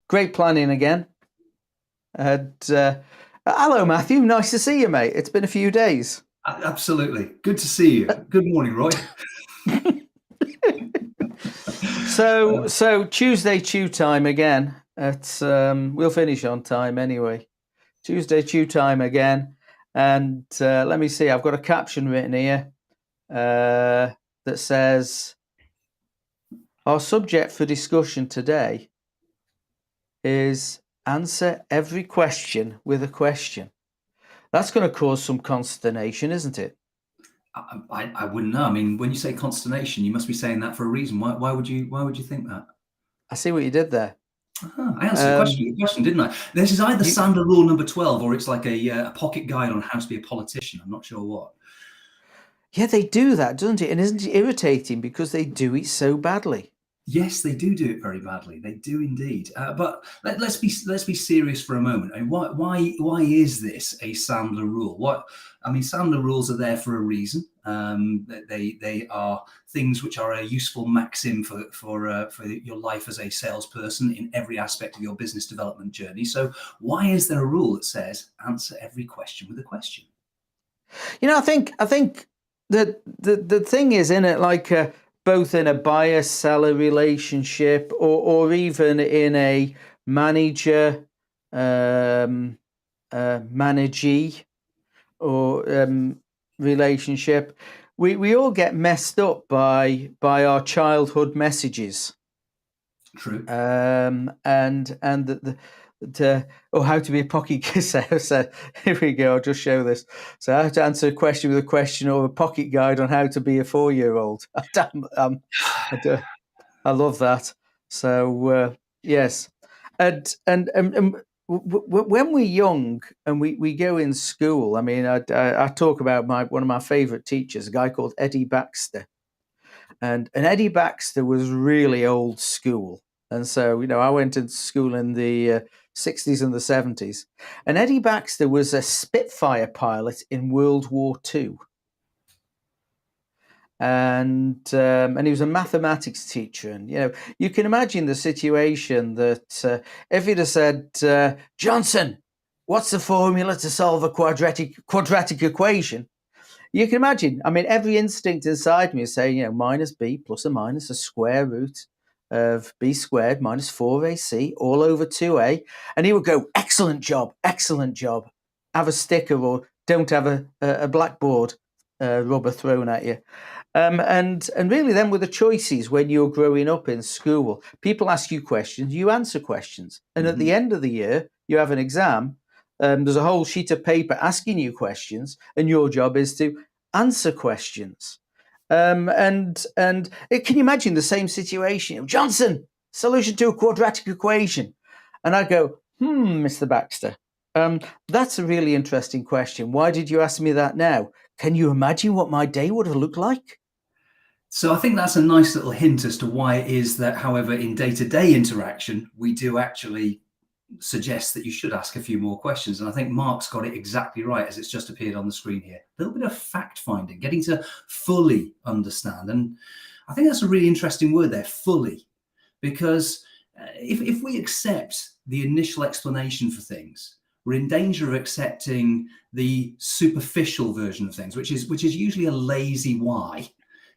Great planning again. And hello, Matthew. Nice to see you, mate. It's been a few days. Absolutely. Good to see you. Good morning, Roy. So Tuesday chew time again. We'll finish on time anyway. Tuesday chew time again. And let me see. I've got a caption written here that says, our subject for discussion today is answer every question with a question. That's going to cause some consternation, isn't it? I wouldn't know. I mean, when you say consternation, you must be saying that for a reason. Why would you think that? I see what you did there. I answered the question, didn't I? This is either Sandler Rule number 12 or it's like a pocket guide on how to be a politician. I'm not sure what. Yeah, they do that, doesn't it? And isn't it irritating because they do it so badly? Yes, they do it very badly. They do indeed. But let's be serious for a moment. I mean, why is this a Sandler rule? Sandler rules are there for a reason. They are things which are a useful maxim for your life as a salesperson in every aspect of your business development journey. So why is there a rule that says answer every question with a question? I think that the thing is in it, like both in a buyer-seller relationship or even in a manager managee or relationship, we all get messed up by our childhood messages. True. And how to be a pocket kisser. So here we go. I'll just show this. So how to answer a question with a question, or a pocket guide on how to be a 4-year-old. I love that. So yes, and when we're young and we go in school, I mean, I talk about one of my favorite teachers, a guy called Eddie Baxter, and Eddie Baxter was really old school. And so, I went into school in the 60s and the 70s. And Eddie Baxter was a Spitfire pilot in World War II. And he was a mathematics teacher. And, you can imagine the situation that if he'd have said, Johnson, what's the formula to solve a quadratic equation? You can imagine, I mean, every instinct inside me is saying, minus b plus or minus a square root of b squared minus 4ac all over 2a. And he would go, excellent job, have a sticker or don't have a blackboard rubber thrown at you. And really then with the choices when you're growing up in school, people ask you questions, you answer questions. And at the end of the year, you have an exam. There's a whole sheet of paper asking you questions, and your job is to answer questions. Can you imagine the same situation? Johnson, solution to a quadratic equation. And I go, Mr. Baxter, that's a really interesting question. Why did you ask me that now? Can you imagine what my day would have looked like? So I think that's a nice little hint as to why it is that, however, in day-to-day interaction, we do actually suggest that you should ask a few more questions. And I think Mark's got it exactly right as it's just appeared on the screen here. A little bit of fact finding, getting to fully understand. And I think that's a really interesting word there, fully, because if we accept the initial explanation for things, we're in danger of accepting the superficial version of things, which is usually a lazy why.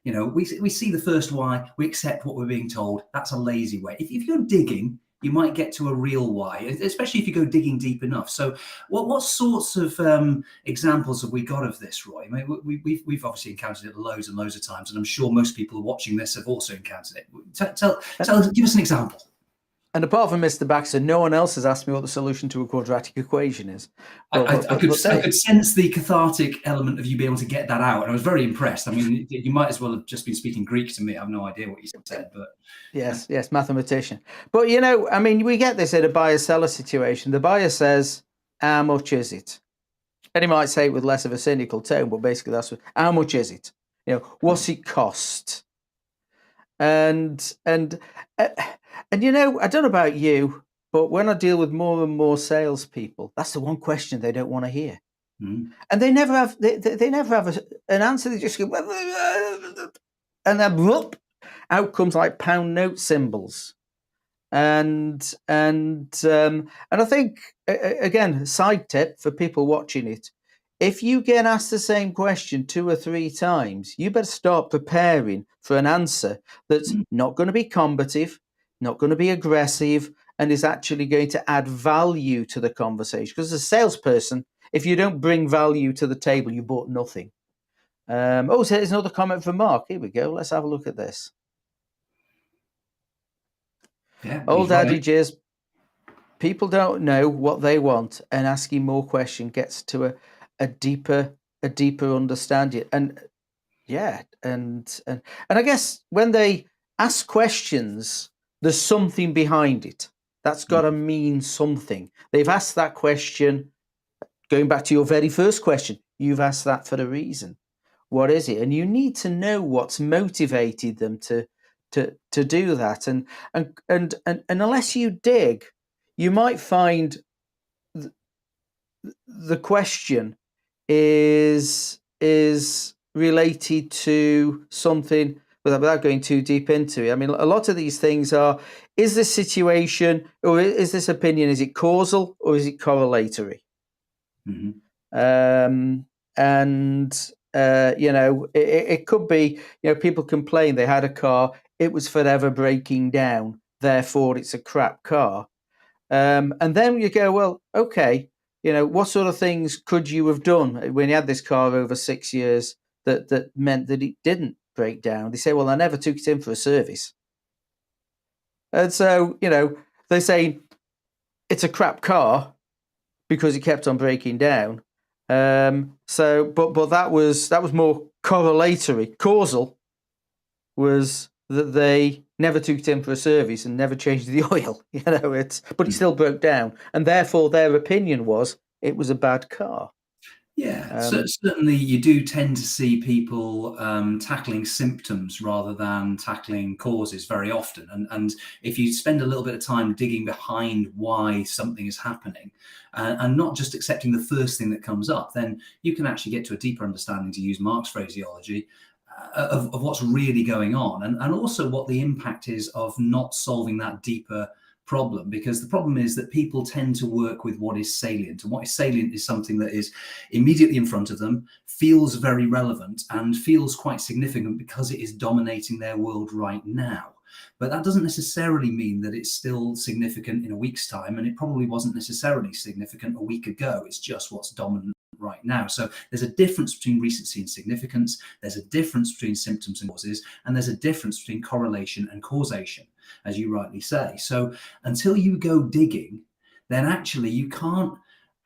We see the first why, we accept what we're being told. That's a lazy way. If you're digging, you might get to a real why, especially if you go digging deep enough. So what sorts of examples have we got of this, Roy? I mean, we've obviously encountered it loads and loads of times, and I'm sure most people watching this have also encountered it. Tell us, give us an example. And apart from Mr. Baxter, no one else has asked me what the solution to a quadratic equation is. I could sense the cathartic element of you being able to get that out. And I was very impressed. I mean, you might as well have just been speaking Greek to me. I have no idea what you said, but... Yes, mathematician. But, I mean, we get this in a buyer-seller situation. The buyer says, how much is it? And he might say it with less of a cynical tone, but basically how much is it? What's it cost? And I don't know about you, but when I deal with more and more salespeople, that's the one question they don't want to hear. And they never have an answer. They just go, and then whoop, out comes like pound note symbols. And I think, again, side tip for people watching it: if you get asked the same question 2 or 3 times, you better start preparing for an answer that's not going to be combative, not going to be aggressive, and is actually going to add value to the conversation. Because as a salesperson, if you don't bring value to the table, you bought nothing. So there's another comment from Mark. Here we go. Let's have a look at this. Yeah, Old adage is, people don't know what they want, and asking more questions gets to a deeper understanding. And yeah, and I guess when they ask questions, there's something behind it. That's got to mean something. They've asked that question. Going back to your very first question, you've asked that for a reason. What is it? And you need to know what's motivated them to do that. And unless you dig, you might find the question is related to something, without going too deep into it. I mean, a lot of these things are: is this situation, or is this opinion, is it causal or is it correlatory? It could be, people complain they had a car, it was forever breaking down, therefore it's a crap car. And then you go, well, okay, what sort of things could you have done when you had this car over 6 years that meant that it didn't break down? They say, well, I never took it in for a service. And so, they say it's a crap car because it kept on breaking down. But that was more correlatory. Causal was that they never took it in for a service and never changed the oil. But it still broke down, and therefore their opinion was it was a bad car. Yeah, certainly you do tend to see people tackling symptoms rather than tackling causes very often. And if you spend a little bit of time digging behind why something is happening and not just accepting the first thing that comes up, then you can actually get to a deeper understanding, to use Mark's phraseology, of what's really going on, and also what the impact is of not solving that deeper problem. Because the problem is that people tend to work with what is salient, and what is salient is something that is immediately in front of them, feels very relevant, and feels quite significant because it is dominating their world right now. But that doesn't necessarily mean that it's still significant in a week's time, and it probably wasn't necessarily significant a week ago. It's just what's dominant right now. So there's a difference between recency and significance. There's a difference between symptoms and causes, and there's a difference between correlation and causation, as you rightly say. So until you go digging, then actually you can't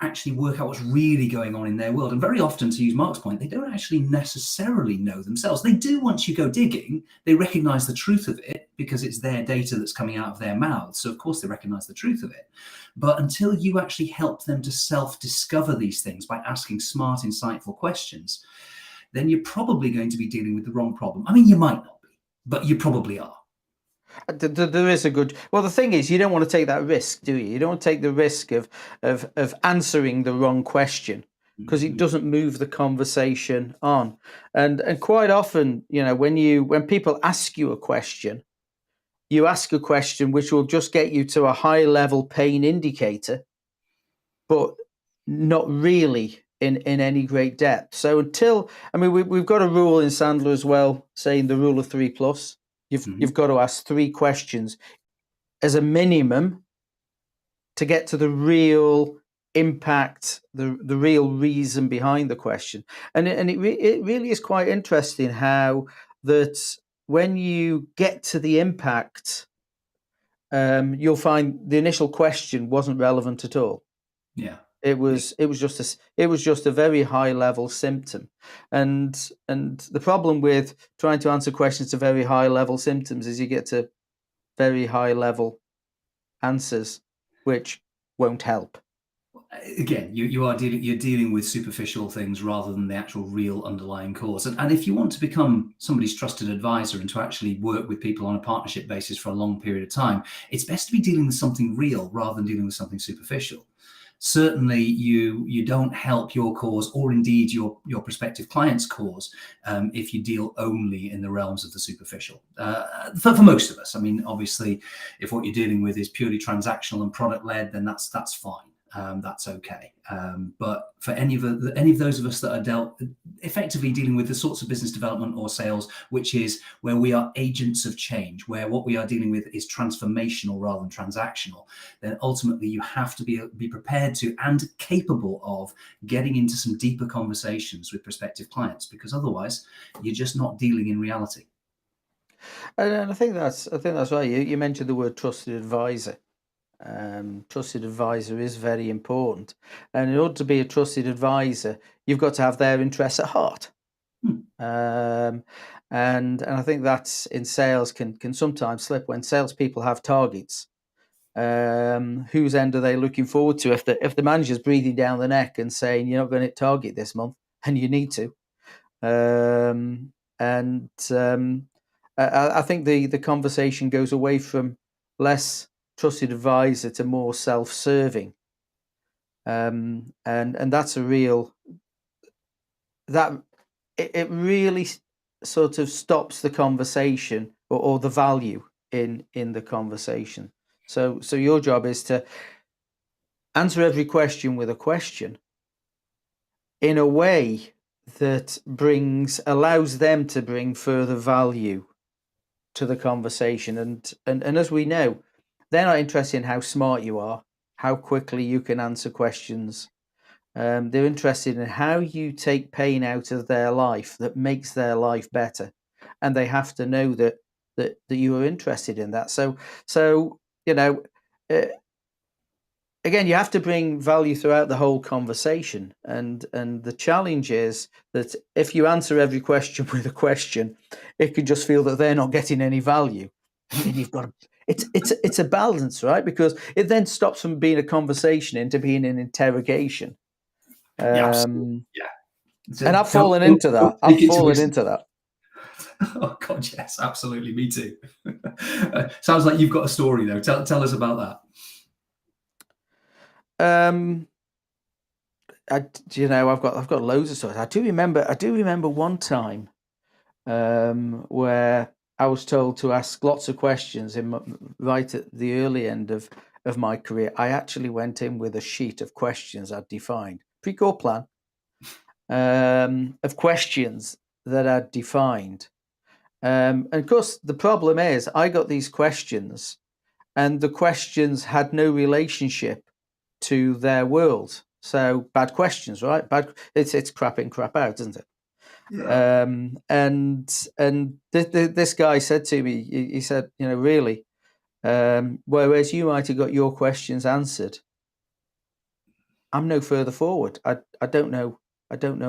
actually work out what's really going on in their world. And very often, to use Mark's point, they don't actually necessarily know themselves. They do once you go digging. They recognize the truth of it because it's their data that's coming out of their mouths. So of course they recognize the truth of it. But until you actually help them to self-discover these things by asking smart, insightful questions, then you're probably going to be dealing with the wrong problem. I mean, you might not be, but you probably are. There is a good. Well, the thing is, you don't want to take that risk, do you? You don't want to take the risk of answering the wrong question, because it doesn't move the conversation on. And quite often, when people ask you a question, you ask a question which will just get you to a high level pain indicator, but not really in any great depth. So we've got a rule in Sandler as well, saying the rule of 3+. You've got to ask 3 questions as a minimum to get to the real impact, the real reason behind the question. And it really is quite interesting how that when you get to the impact, you'll find the initial question wasn't relevant at all. Yeah. It was just a very high level symptom, and the problem with trying to answer questions to very high level symptoms is you get to very high level answers, which won't help. Again, you're dealing with superficial things rather than the actual real underlying cause. And if you want to become somebody's trusted advisor and to actually work with people on a partnership basis for a long period of time, it's best to be dealing with something real rather than dealing with something superficial. certainly you don't help your cause, or indeed your prospective client's cause, if you deal only in the realms of the superficial. For most of us, I mean, obviously, if what you're dealing with is purely transactional and product led, then that's fine. That's okay. But for any of those of us that are effectively dealing with the sorts of business development or sales, which is where we are agents of change, where what we are dealing with is transformational rather than transactional, then ultimately you have to be prepared to and capable of getting into some deeper conversations with prospective clients, because otherwise you're just not dealing in reality. And I think that's right. You mentioned the word trusted advisor. Trusted advisor is very important, and in order to be a trusted advisor, you've got to have their interests at heart. And I think that's in sales can sometimes slip when salespeople have targets. Whose end are they looking forward to? If the manager's breathing down the neck and saying you're not going to hit target this month and you need to, I think the conversation goes away from less trusted advisor to more self-serving, and that's a real that it really sort of stops the conversation or the value in the conversation. So your job is to answer every question with a question in a way that allows them to bring further value to the conversation. And as we know, they're not interested in how smart you are, how quickly you can answer questions. They're interested in how you take pain out of their life that makes their life better, and they have to know that you are interested in that. So again, you have to bring value throughout the whole conversation, and the challenge is that if you answer every question with a question, it could just feel that they're not getting any value, and you've got to. It's a balance, right? Because it then stops from being a conversation into being an interrogation. Yeah, absolutely. Yeah. And I've fallen into that. Oh God, yes, absolutely. Me too. Sounds like you've got a story though. Tell us about that. I've got loads of stories. I do remember one time where I was told to ask lots of questions right at the early end of my career. I actually went in with a sheet of questions I'd defined, pre-call plan, of questions that I'd defined. And of course, the problem is I got these questions, and the questions had no relationship to their world. So bad questions, right? It's crap in, crap out, isn't it? Yeah. This guy said to me, he said, really, whereas you might have got your questions answered, I'm no further forward. I don't know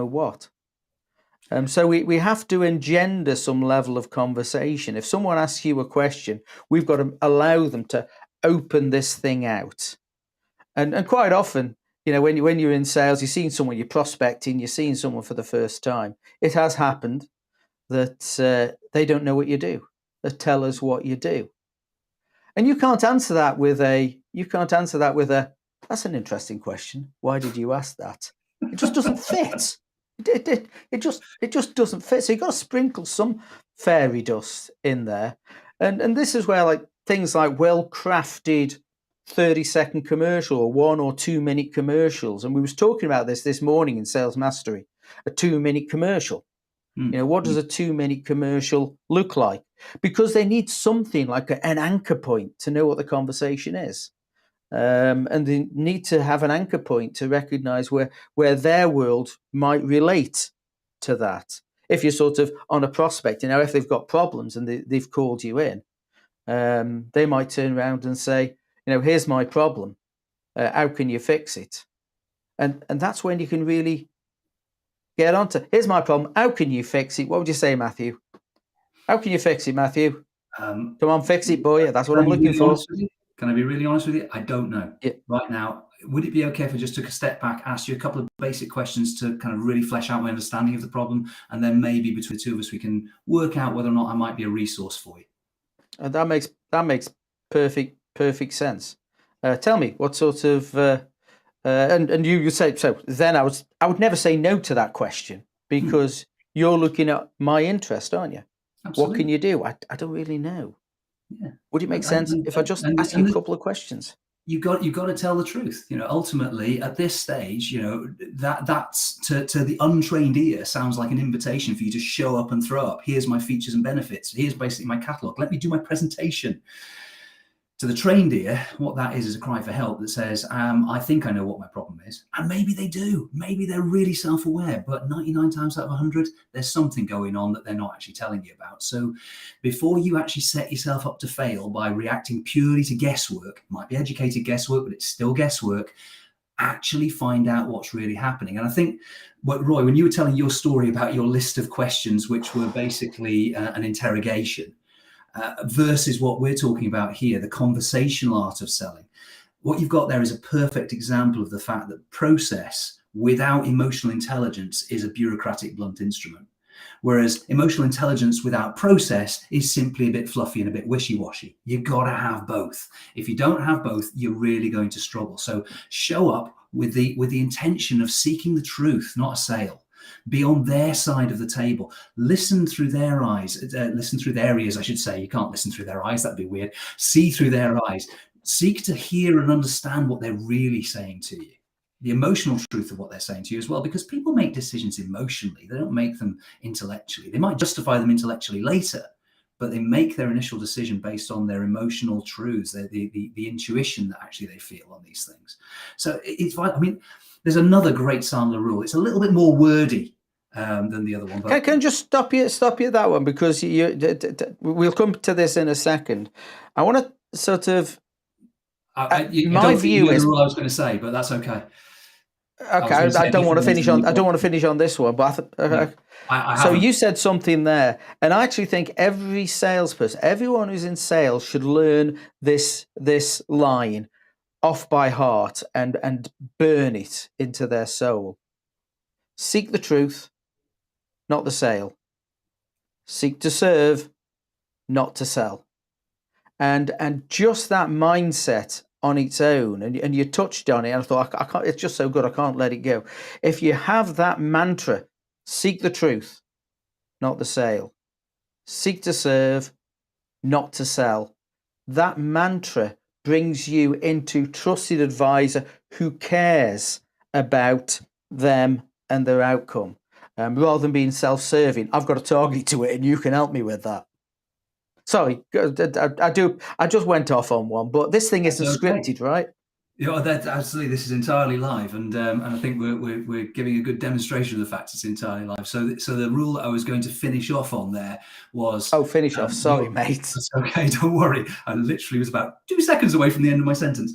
what. So we have to engender some level of conversation. If someone asks you a question, we've got to allow them to open this thing out. And quite often, when you're in sales, you're seeing someone, you're prospecting, you're seeing someone for the first time. It has happened that they don't know what you do. They tell us what you do, and you can't answer that with a. That's an interesting question. Why did you ask that? It just doesn't fit. It just doesn't fit. So you've got to sprinkle some fairy dust in there, and this is where things like well-crafted 30-second commercial or 1 or 2 minute commercials. And we was talking about this morning in Sales Mastery, a 2-minute commercial. What does a 2-minute commercial look like? Because they need something like an anchor point to know what the conversation is. And they need to have an anchor point to recognize where their world might relate to that. If you're sort of on a prospect, if they've got problems and they've called you in, they might turn around and say, here's my problem. How can you fix it? And that's when you can really get onto, here's my problem. How can you fix it? What would you say, Matthew? How can you fix it, Matthew? Come on, fix it, boy. That's what I'm looking for. Can I be really honest with you? I don't know. Yeah. Right now, would it be okay if I just took a step back, asked you a couple of basic questions to kind of really flesh out my understanding of the problem, and then maybe between the two of us we can work out whether or not I might be a resource for you? That makes perfect sense. Tell me, what sort of and you say so. Then I would never say no to that question because you're looking at my interest, aren't you? Absolutely. What can you do? I don't really know. Yeah. Would it make sense if I just ask you a couple of questions? You got to tell the truth. Ultimately at this stage, that's to the untrained ear sounds like an invitation for you to show up and throw up. Here's my features and benefits. Here's basically my catalog. Let me do my presentation. To the trained ear, what that is a cry for help that says, I think I know what my problem is. And maybe they do. Maybe they're really self-aware, but 99 times out of 100, there's something going on that they're not actually telling you about. So before you actually set yourself up to fail by reacting purely to guesswork, might be educated guesswork, but it's still guesswork, actually find out what's really happening. And I think, Roy, when you were telling your story about your list of questions, which were basically an interrogation, versus what we're talking about here, the conversational art of selling. What you've got there is a perfect example of the fact that process without emotional intelligence is a bureaucratic blunt instrument. Whereas emotional intelligence without process is simply a bit fluffy and a bit wishy-washy. You've got to have both. If you don't have both, you're really going to struggle. So show up with the intention of seeking the truth, not a sale. Be on their side of the table. Listen through their eyes. Listen through their ears, I should say. You can't listen through their eyes. That'd be weird. See through their eyes. Seek to hear and understand what they're really saying to you. The emotional truth of what they're saying to you as well, because people make decisions emotionally. They don't make them intellectually. They might justify them intellectually later, but they make their initial decision based on their emotional truths, the intuition that actually they feel on these things. So it's, I mean, there's another great Sandler rule. It's a little bit more wordy than the other one. But Can I just stop you at that one, because we'll come to this in a second. I want to sort of. My view is the rule I was going to say, but that's okay. Okay, I don't want to finish on. I don't want to finish on this one, but so you said something there, and I actually think every salesperson, everyone who's in sales, should learn this line off by heart and burn it into their soul. Seek the truth, not the sale. Seek to serve, not to sell. And just that mindset on its own, and you touched on it, and I thought, I can't, it's just so good, I can't let it go. If you have that mantra, seek the truth, not the sale. Seek to serve, not to sell. That mantra brings you into trusted advisor who cares about them and their outcome, rather than being self-serving. I've got a target to it, and you can help me with that. Sorry, I just went off on one, but this thing isn't scripted, right? Yeah, absolutely. This is entirely live, and I think we're giving a good demonstration of the fact it's entirely live. So the rule that I was going to finish off on there was finish off. Sorry, mate. That's okay. Don't worry. I literally was about 2 seconds away from the end of my sentence.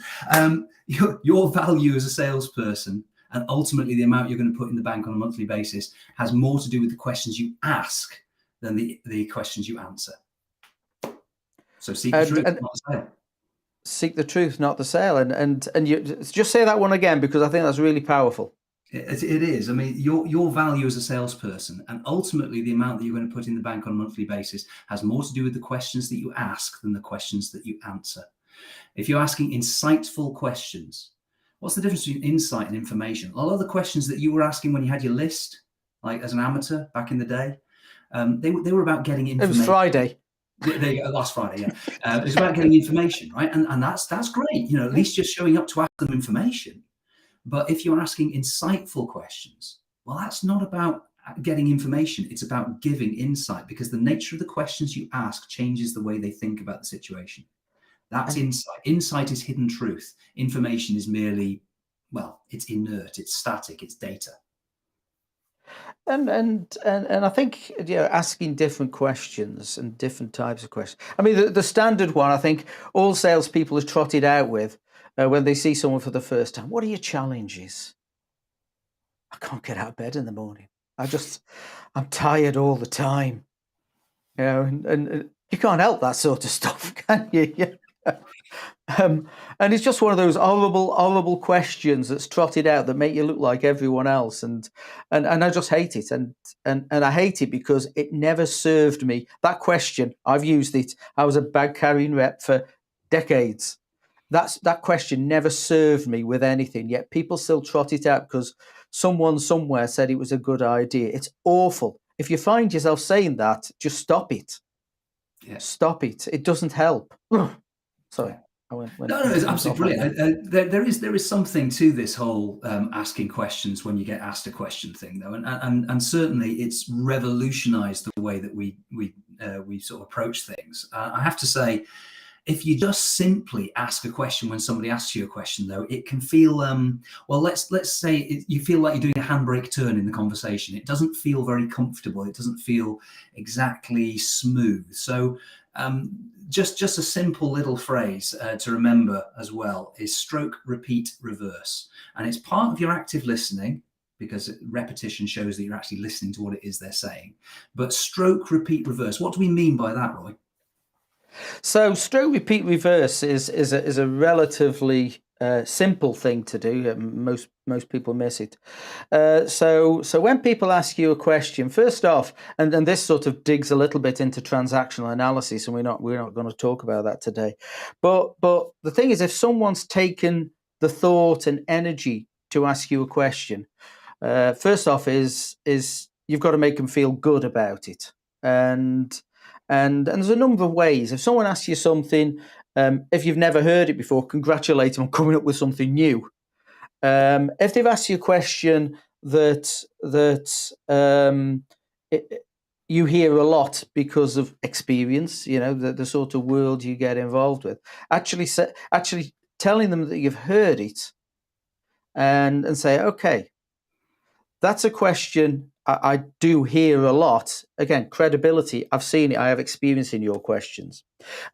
Your value as a salesperson, and ultimately the amount you're going to put in the bank on a monthly basis, has more to do with the questions you ask than the questions you answer. So seek the truth, not the sale. Seek the truth, not the sale. And you just say that one again, because I think that's really powerful. It is. I mean, your value as a salesperson, and ultimately the amount that you're going to put in the bank on a monthly basis, has more to do with the questions that you ask than the questions that you answer. If you're asking insightful questions, what's the difference between insight and information? A lot of the questions that you were asking when you had your list, like as an amateur back in the day, they were about getting information. It was Friday. There you go, last Friday, yeah. It's about getting information, right? And that's great. At least you're showing up to ask them information. But if you're asking insightful questions, well, that's not about getting information. It's about giving insight, because the nature of the questions you ask changes the way they think about the situation. That's insight. Insight is hidden truth. Information is merely, well, it's inert, it's static, it's data. And I think, asking different questions and different types of questions. I mean, the standard one, I think all salespeople are trotted out with when they see someone for the first time. What are your challenges? I can't get out of bed in the morning. I'm tired all the time. And you can't help that sort of stuff, can you? And it's just one of those horrible questions that's trotted out that make you look like everyone else, and I just hate it, and I hate it because it never served me. That question, I've used it. I was a bag carrying rep for decades, that question never served me with anything, yet people still trot it out because someone somewhere said it was a good idea. It's awful. If you find yourself saying that, just stop it. Yeah. Stop it. It doesn't help. Sorry. No, it's absolutely brilliant. There is something to this whole asking questions when you get asked a question thing, though, and certainly it's revolutionised the way that we sort of approach things. I have to say, if you just simply ask a question when somebody asks you a question, though, it can feel well. Let's say you feel like you're doing a handbrake turn in the conversation. It doesn't feel very comfortable. It doesn't feel exactly smooth. So just a simple little phrase to remember as well is stroke, repeat, reverse, and it's part of your active listening, because repetition shows that you're actually listening to what it is they're saying. But stroke, repeat, reverse. What do we mean by that, Roy? So stroke, repeat, reverse is a relatively simple thing to do. Most people miss it. So when people ask you a question, first off, and this sort of digs a little bit into transactional analysis, and we're not going to talk about that today. But the thing is, if someone's taken the thought and energy to ask you a question, first off is you've got to make them feel good about it, and there's a number of ways. If someone asks you something, if you've never heard it before, congratulate them on coming up with something new. If they've asked you a question that you hear a lot because of experience, the sort of world you get involved with, actually telling them that you've heard it, and say, okay, that's a question I do hear a lot. Again, credibility. I've seen it. I have experience in your questions.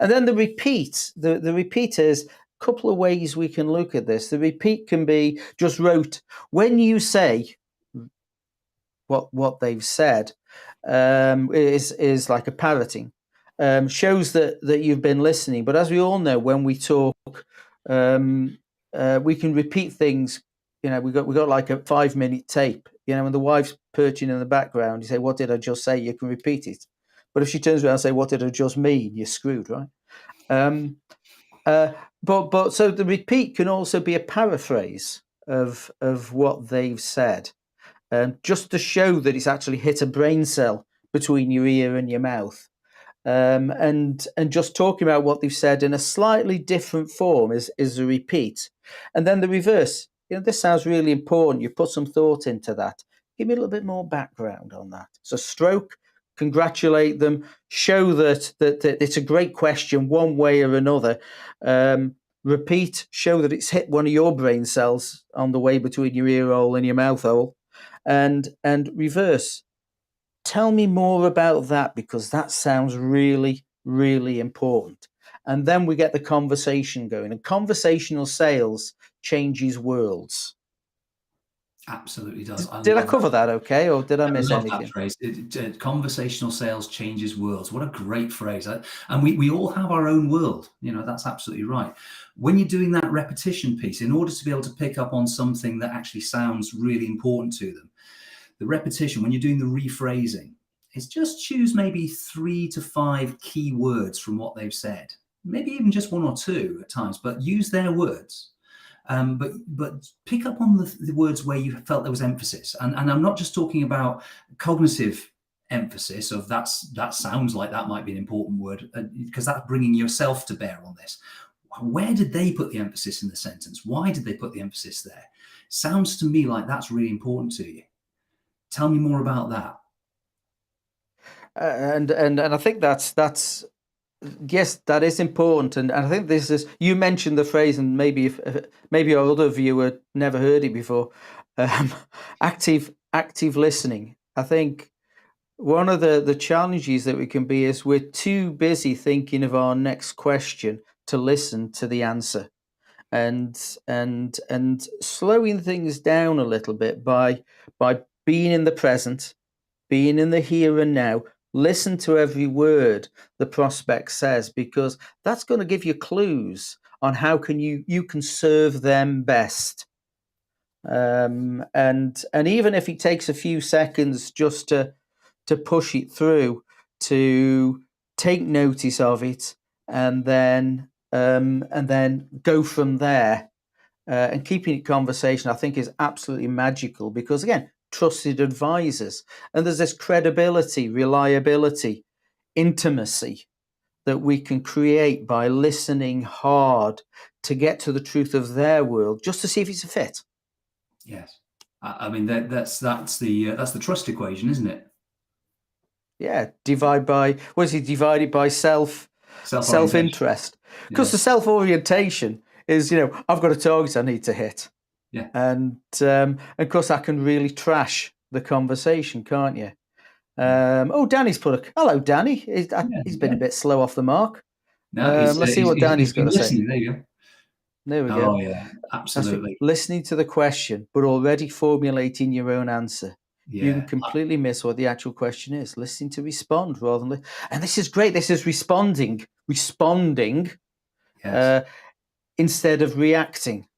And then the repeat. The repeat is a couple of ways we can look at this. The repeat can be just rote. When you say what they've said, is like a parroting. Shows that you've been listening. But as we all know, when we talk, we can repeat things. We got like a 5-minute tape. When the wife's perching in the background, you say, "What did I just say?" You can repeat it. But if she turns around and say, "What did I just mean?" You're screwed, right? But so the repeat can also be a paraphrase of what they've said, just to show that it's actually hit a brain cell between your ear and your mouth. And just talking about what they've said in a slightly different form is a repeat. And then the reverse. This sounds really important. You put some thought into that. Give me a little bit more background on that. So stroke, congratulate them, show that it's a great question one way or another. Repeat, show that it's hit one of your brain cells on the way between your ear hole and your mouth hole. And reverse. Tell me more about that, because that sounds really, really important. And then we get the conversation going. And conversational sales changes worlds. Absolutely does. Did I cover that okay, or did I miss anything? That phrase. Conversational sales changes worlds. What a great phrase. And we all have our own world. That's absolutely right. When you're doing that repetition piece, in order to be able to pick up on something that actually sounds really important to them, the repetition, when you're doing the rephrasing, is just choose maybe 3 to 5 key words from what they've said. Maybe even just 1 or 2 at times, but use their words. But pick up on the words where you felt there was emphasis. And I'm not just talking about cognitive emphasis of that sounds like that might be an important word, because that's bringing yourself to bear on this. Where did they put the emphasis in the sentence? Why did they put the emphasis there? Sounds to me like that's really important to you. Tell me more about that. And I think that's yes, that is important, and I think this is. You mentioned the phrase, and maybe our other viewer never heard it before. Active listening. I think one of the challenges that we can be is we're too busy thinking of our next question to listen to the answer, and slowing things down a little bit by being in the present, being in the here and now. Listen to every word the prospect says, because that's going to give you clues on how you can serve them best. And even if it takes a few seconds just to push it through, to take notice of it, and then and then go from there. And keeping it conversation, I think, is absolutely magical because, again, trusted advisors. And there's this credibility, reliability, intimacy that we can create by listening hard to get to the truth of their world, just to see if it's a fit. Yes. I mean, that's the trust equation, isn't it? Yeah, divided by self-interest. Because the self-orientation is, I've got a target I need to hit. Yeah. And of course, that can really trash the conversation, can't you? Danny's hello, Danny. He's been a bit slow off the mark. No, let's see what Danny's got to say. There you go. There we go. Oh, yeah, absolutely. Listening to the question, but already formulating your own answer. Yeah. You can completely miss what the actual question is. Listening to respond rather than... And this is great. This is responding yes. Instead of reacting.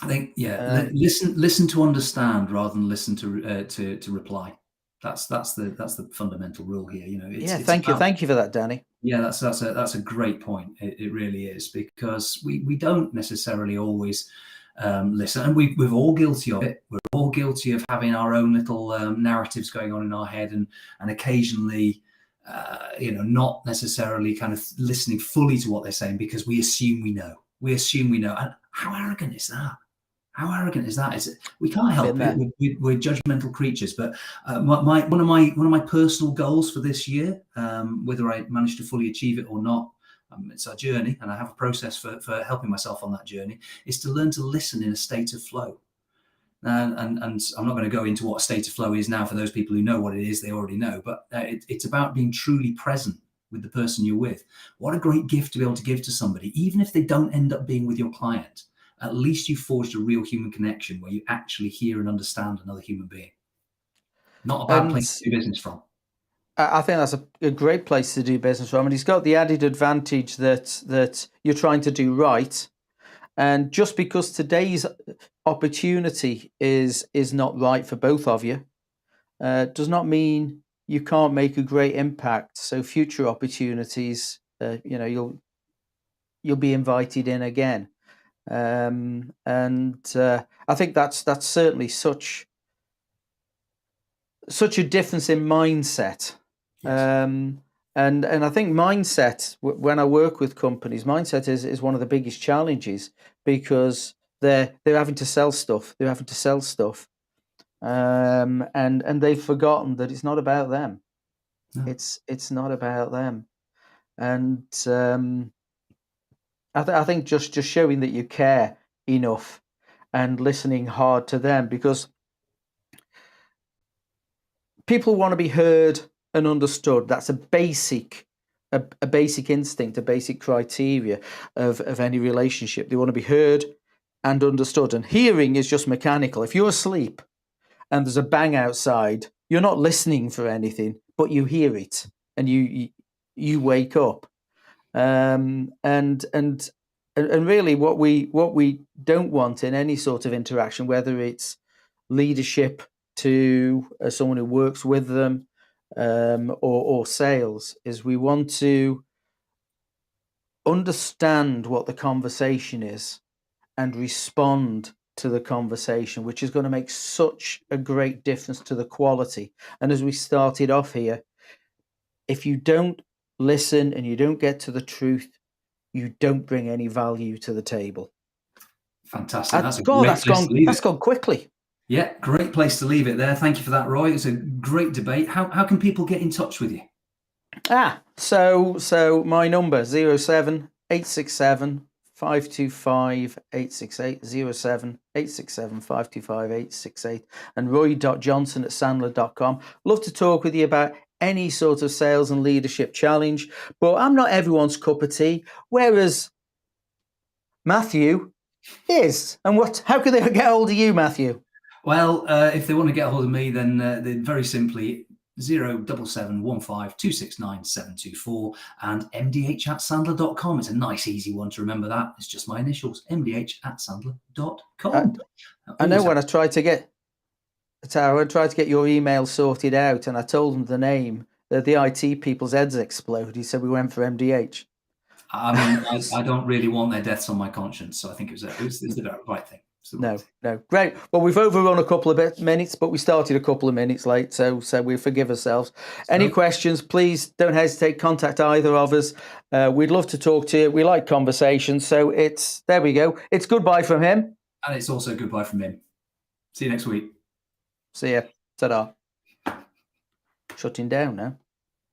I think, listen to understand rather than listen to reply. That's the fundamental rule here. Thank you for that, Danny. Yeah, that's a great point. It really is, because we don't necessarily always listen, and we're all guilty of it. We're all guilty of having our own little narratives going on in our head, and occasionally, not necessarily kind of listening fully to what they're saying because we assume we know. And how arrogant is that? How arrogant is that? We can't help it. We're judgmental creatures. But one of my personal goals for this year, whether I manage to fully achieve it or not, it's a journey, and I have a process for helping myself on that journey, is to learn to listen in a state of flow. And I'm not going to go into what a state of flow is now. For those people who know what it is, they already know. But it's about being truly present with the person you're with. What a great gift to be able to give to somebody, even if they don't end up being with your client. At least you forged a real human connection where you actually hear and understand another human being. Not a bad place to do business from. I think that's a great place to do business from. And he's got the added advantage that you're trying to do right. And just because today's opportunity is not right for both of you, does not mean you can't make a great impact. So future opportunities, you'll be invited in again. And I think that's certainly such a difference in mindset. Yes. And I think mindset, when I work with companies, mindset is one of the biggest challenges, because they're having to sell stuff. And they've forgotten that it's not about them. No. It's not about them. And I think just showing that you care enough and listening hard to them, because people want to be heard and understood. That's a basic instinct, a basic criteria of any relationship. They want to be heard and understood. And hearing is just mechanical. If you're asleep and there's a bang outside, you're not listening for anything, but you hear it and you wake up. And really what we don't want in any sort of interaction, whether it's leadership to someone who works with them, or sales, is we want to understand what the conversation is and respond to the conversation, which is going to make such a great difference to the quality. And as we started off here, if you don't listen and you don't get to the truth, you don't bring any value to the table. Fantastic. That's gone quickly. Yeah, great place to leave it there. Thank you for that, Roy. It's a great debate. How can people get in touch with you? So my number 07867 525 868, 07867 525 868, and roy.johnson@sandler.com. Love to talk with you about any sort of sales and leadership challenge, but I'm not everyone's cup of tea, whereas Matthew is. And how can they get hold of you, Matthew? Well, if they want to get hold of me, then very simply 07715269724 and mdh@sandler.com. It's a nice, easy one to remember that. It's just my initials, mdh@sandler.com. I know when I tried to get your email sorted out and I told them the name, the IT people's heads exploded. He said we went for MDH. I mean, I don't really want their deaths on my conscience, so I think it was the right thing. No, great. Well, we've overrun a couple of minutes, but we started a couple of minutes late, so we forgive ourselves. Any questions, please don't hesitate, contact either of us. We'd love to talk to you. We like conversations, so there we go. It's goodbye from him. And it's also goodbye from him. See you next week. See ya. Ta-da. Shutting down now.